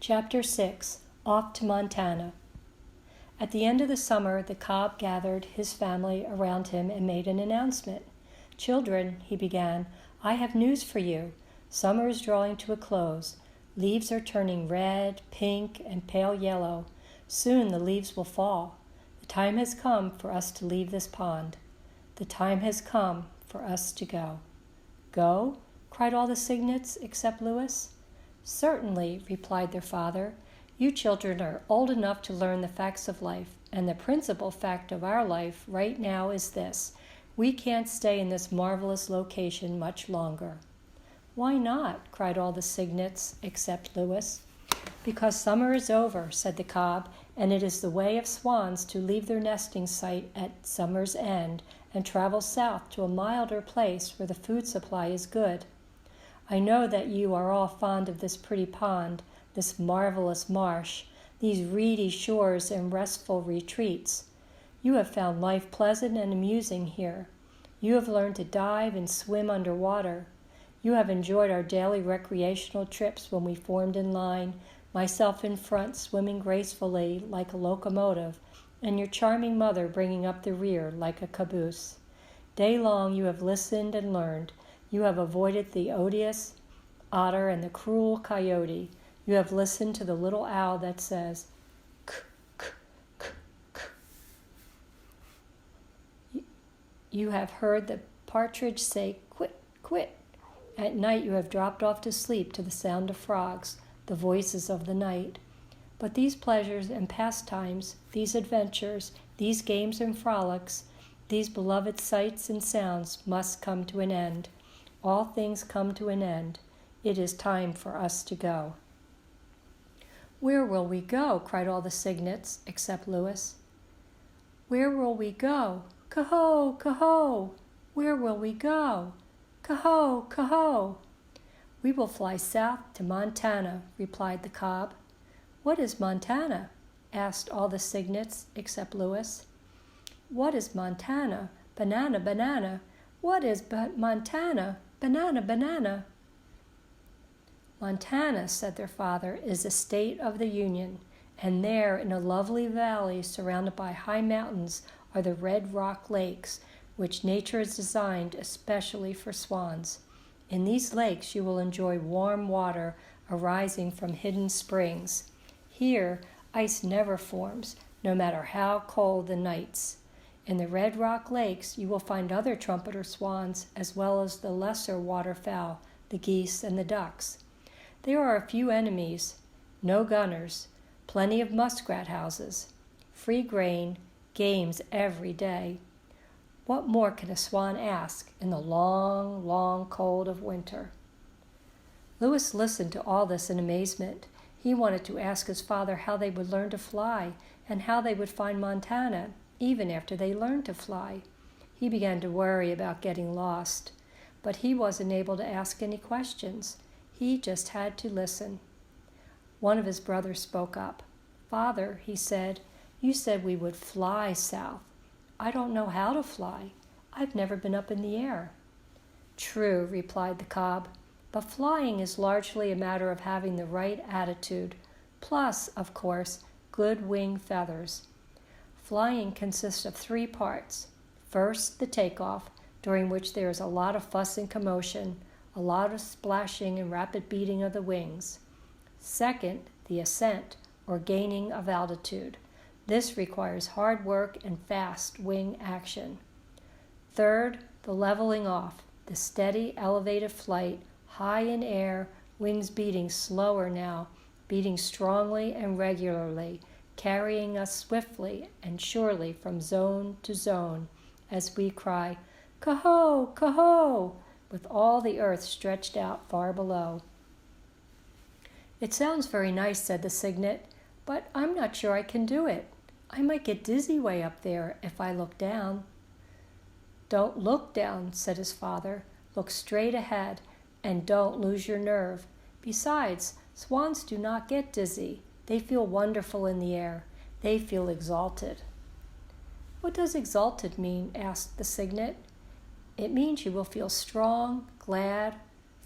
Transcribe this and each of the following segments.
Chapter 6. Off to Montana. At the end of the summer, the cob gathered his family around him and made an announcement. "Children," he began, "I have news for you. Summer is drawing to a close. Leaves are turning red, pink, and pale yellow. Soon the leaves will fall. The time has come for us to leave this pond. The time has come for us to go." "Go?" cried all the cygnets except Lewis. "Certainly," replied their father. "You children are old enough to learn the facts of life, and the principal fact of our life right now is this: we can't stay in this marvelous location much longer." "Why not?" cried all the cygnets except Lewis. "Because summer is over," said the cob, "and it is the way of swans to leave their nesting site at summer's end and travel south to a milder place where the food supply is good. I know that you are all fond of this pretty pond, this marvelous marsh, these reedy shores and restful retreats. You have found life pleasant and amusing here. You have learned to dive and swim underwater. You have enjoyed our daily recreational trips when we formed in line, myself in front swimming gracefully like a locomotive, and your charming mother bringing up the rear like a caboose. Day long you have listened and learned. You have avoided the odious otter and the cruel coyote. You have listened to the little owl that says, k, k, k, k. You have heard the partridge say, quit, quit. At night you have dropped off to sleep to the sound of frogs, the voices of the night. But these pleasures and pastimes, these adventures, these games and frolics, these beloved sights and sounds must come to an end. All things come to an end. It is time for us to go." "Where will we go?" cried all the cygnets except Lewis. "Where will we go? Ka-ho, ka-ho! Where will we go? Ka-ho, ka-ho!" "We will fly south to Montana," replied the cob. "What is Montana?" asked all the cygnets except Lewis. "What is Montana? Banana, banana. What is Montana? Banana, banana." "Montana," said their father, "is the state of the Union, and there in a lovely valley surrounded by high mountains are the red rock lakes, which nature has designed especially for swans. In these lakes you will enjoy warm water arising from hidden springs. Here ice never forms, no matter how cold the nights. In the red rock lakes you will find other trumpeter swans as well as the lesser waterfowl, the geese and the ducks. There are a few enemies, no gunners, plenty of muskrat houses, free grain, games every day. What more can a swan ask in the long, long cold of winter?" Lewis listened to all this in amazement. He wanted to ask his father how they would learn to fly and how they would find Montana, even after they learned to fly. He began to worry about getting lost, but he wasn't able to ask any questions. He just had to listen. One of his brothers spoke up. "Father," he said, "you said we would fly south. I don't know how to fly. I've never been up in the air." "True," replied the cob, "but flying is largely a matter of having the right attitude, plus, of course, good wing feathers. Flying consists of 3 parts. First, the takeoff, during which there is a lot of fuss and commotion, a lot of splashing and rapid beating of the wings. Second, the ascent, or gaining of altitude. This requires hard work and fast wing action. Third, the leveling off, the steady, elevated flight, high in air, wings beating slower now, beating strongly and regularly, carrying us swiftly and surely from zone to zone, as we cry, 'Ka-ho, ka-ho!' with all the earth stretched out far below." "It sounds very nice," said the cygnet, "but I'm not sure I can do it. I might get dizzy way up there if I look down." "Don't look down," said his father. "Look straight ahead, and don't lose your nerve. Besides, swans do not get dizzy. They feel wonderful in the air. They feel exalted." "What does exalted mean?" asked the cygnet. "It means you will feel strong, glad,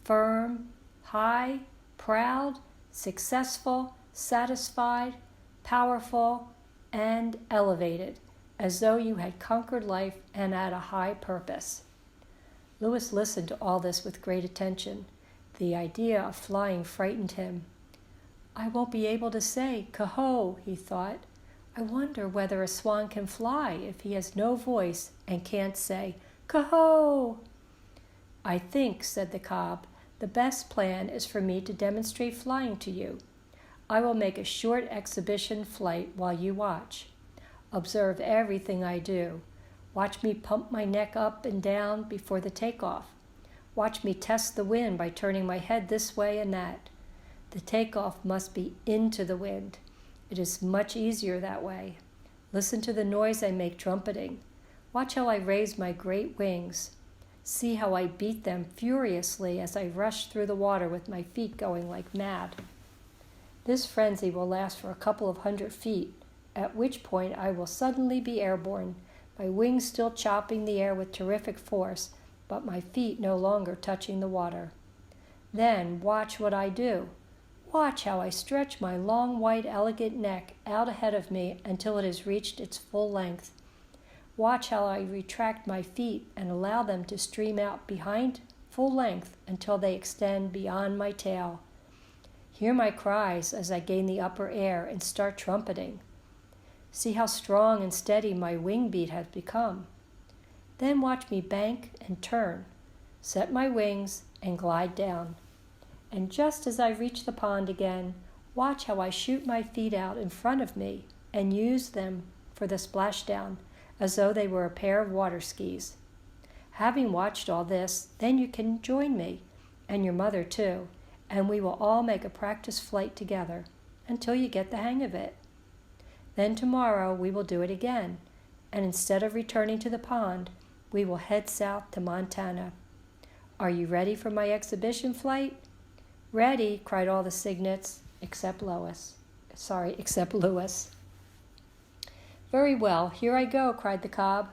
firm, high, proud, successful, satisfied, powerful, and elevated, as though you had conquered life and had a high purpose. Louis listened to all this with great attention. The idea of flying frightened him. I won't be able to say, "Coho," he thought. I wonder whether a swan can fly if he has no voice and can't say, "Coho." I think, said the cob, the best plan is for me to demonstrate flying to you. I will make a short exhibition flight while you watch. Observe everything I do. Watch me pump my neck up and down before the takeoff. Watch me test the wind by turning my head this way and that. The takeoff must be into the wind. It is much easier that way. Listen to the noise I make trumpeting. Watch how I raise my great wings. See how I beat them furiously as I rush through the water with my feet going like mad. This frenzy will last for a couple of 100 feet, at which point I will suddenly be airborne, my wings still chopping the air with terrific force, but my feet no longer touching the water. Then watch what I do. Watch how I stretch my long, white, elegant neck out ahead of me until it has reached its full length. Watch how I retract my feet and allow them to stream out behind full length until they extend beyond my tail. Hear my cries as I gain the upper air and start trumpeting. See how strong and steady my wing beat has become. Then watch me bank and turn, set my wings, and glide down. And just as I reach the pond again, watch how I shoot my feet out in front of me and use them for the splashdown, as though they were a pair of water skis. Having watched all this, then you can join me, and your mother too, and we will all make a practice flight together until you get the hang of it. Then tomorrow we will do it again, and instead of returning to the pond, we will head south to Montana. Are you ready for my exhibition flight? Ready, cried all the cygnets, except Louis. Very well, here I go, cried the cob.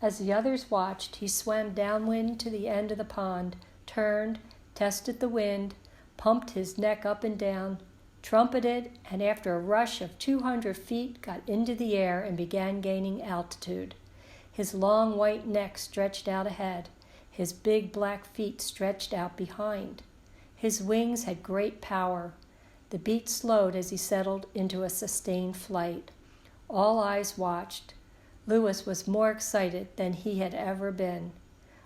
As the others watched, he swam downwind to the end of the pond, turned, tested the wind, pumped his neck up and down, trumpeted, and after a rush of 200 feet got into the air and began gaining altitude. His long white neck stretched out ahead, his big black feet stretched out behind. His wings had great power. The beat slowed as he settled into a sustained flight. All eyes watched. Louis was more excited than he had ever been.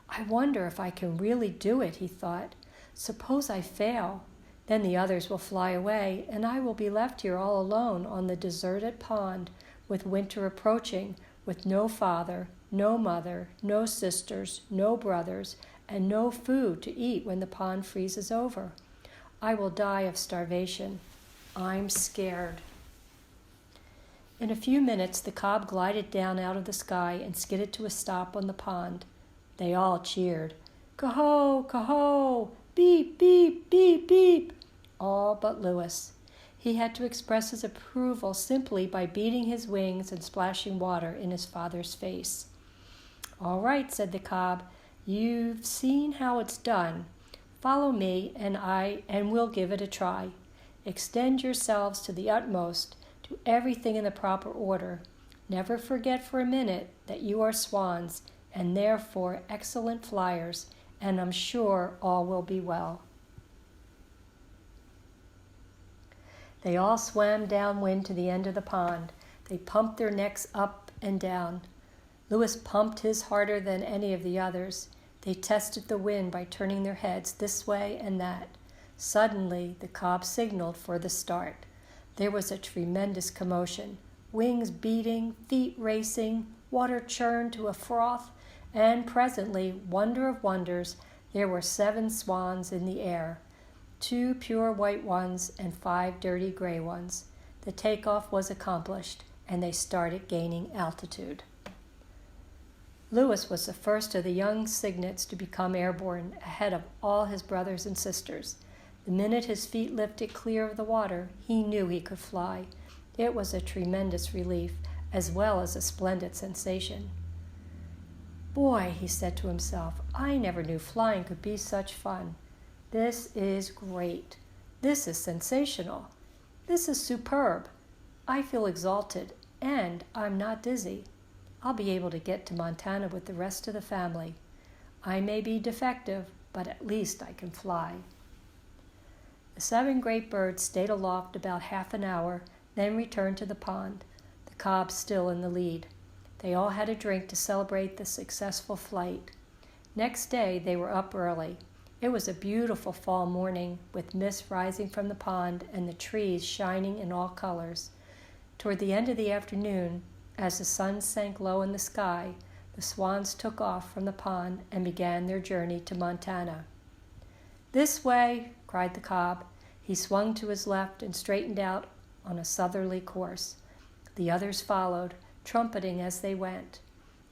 I wonder if I can really do it, he thought. Suppose I fail. Then the others will fly away, and I will be left here all alone on the deserted pond, with winter approaching, with no father, no mother, no sisters, no brothers, and no food to eat when the pond freezes over. I will die of starvation. I'm scared. In a few minutes, the cob glided down out of the sky and skidded to a stop on the pond. They all cheered. Coho, coho, beep, beep, beep, beep. All but Louis. He had to express his approval simply by beating his wings and splashing water in his father's face. All right, said the cob. You've seen how it's done. Follow me, and we'll give it a try. Extend yourselves to the utmost. Do everything in the proper order. Never forget for a minute that you are swans, and therefore excellent flyers, and I'm sure all will be well. They all swam downwind to the end of the pond. They pumped their necks up and down. Louis pumped his harder than any of the others. They tested the wind by turning their heads this way and that. Suddenly, the cob signaled for the start. There was a tremendous commotion. Wings beating, feet racing, water churned to a froth, and presently, wonder of wonders, there were 7 swans in the air, 2 pure white ones and 5 dirty gray ones. The takeoff was accomplished, and they started gaining altitude. Louis was the first of the young cygnets to become airborne, ahead of all his brothers and sisters. The minute his feet lifted clear of the water, he knew he could fly. It was a tremendous relief, as well as a splendid sensation. Boy, he said to himself, I never knew flying could be such fun. This is great. This is sensational. This is superb. I feel exalted, and I'm not dizzy. I'll be able to get to Montana with the rest of the family. I may be defective, but at least I can fly." The 7 great birds stayed aloft about half an hour, then returned to the pond, the cob still in the lead. They all had a drink to celebrate the successful flight. Next day they were up early. It was a beautiful fall morning, with mist rising from the pond and the trees shining in all colors. Toward the end of the afternoon, as the sun sank low in the sky, the swans took off from the pond and began their journey to Montana. "This way!" cried the cob. He swung to his left and straightened out on a southerly course. The others followed, trumpeting as they went.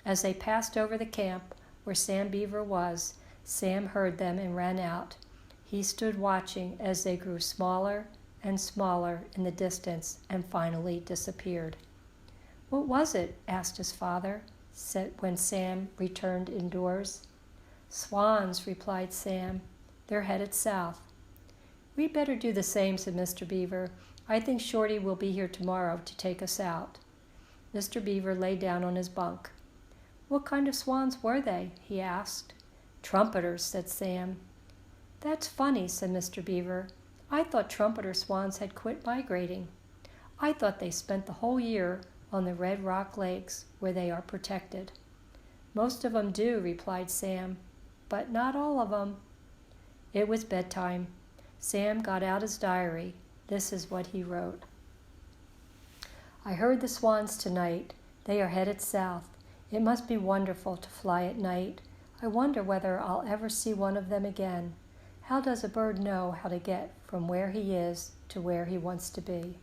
As they passed over the camp where Sam Beaver was, Sam heard them and ran out. He stood watching as they grew smaller and smaller in the distance and finally disappeared. "What was it?" asked his father when Sam returned indoors. "Swans," replied Sam. "They're headed south." "We'd better do the same," said Mr. Beaver. "I think Shorty will be here tomorrow to take us out." Mr. Beaver lay down on his bunk. "What kind of swans were they?" he asked. "Trumpeters," said Sam. "That's funny," said Mr. Beaver. "I thought trumpeter swans had quit migrating. I thought they spent the whole year on the Red Rock Lakes, where they are protected." "Most of 'em do," replied Sam, "but not all of 'em." It was bedtime. Sam got out his diary. This is what he wrote. "I heard the swans tonight. They are headed south. It must be wonderful to fly at night. I wonder whether I'll ever see one of them again. How does a bird know how to get from where he is to where he wants to be?